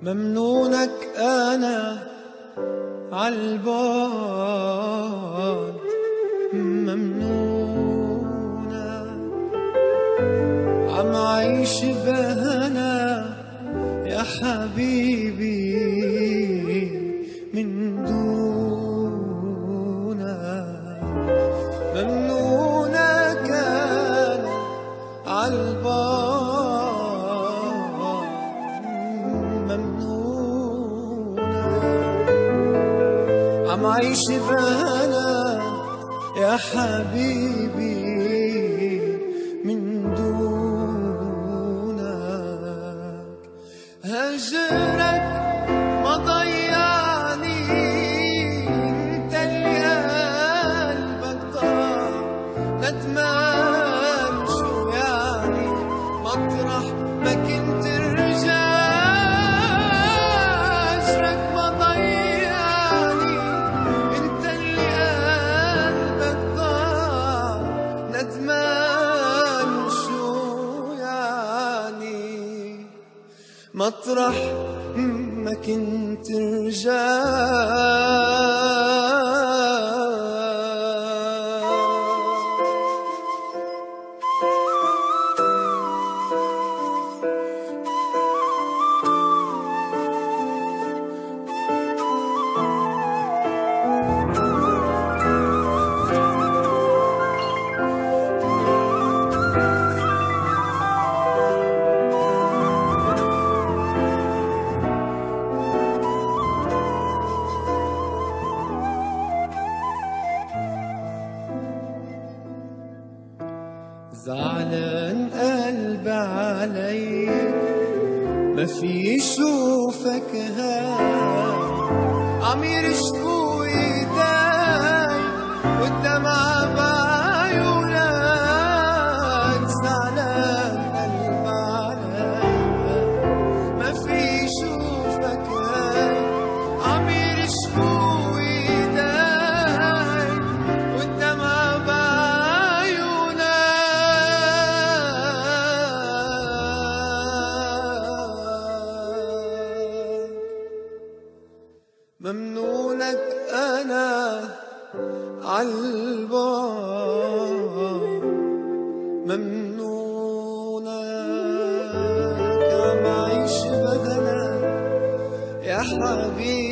ممنونك أنا عالبعد، ممنونة عم عيش بهنا يا حبيبي من دونك. ممنونك أنا عالبعد، عم عيش بهنا يا حبيبي من دونك. هجرك ما ضيعني، انت اللي قلبك ضاع ندمان. شو يعني مطرح ما كنت رجع، هجرك ما ضيعني، انت اللي قلبك ضاع ندمان. شو يعني مطرح ما كنت رجع. زعلان قلبي عليك ما في يشوفك هاي، عم يرشقوا ايداي والدمعة بعيونك. زعلان قلبي عليك ما في يشوفك هاي، عم يرشقوا ايداي والدمعة بعيونك. ممنونك أنا عالبعد، ممنونك عم عيش بدنا يا حبيبي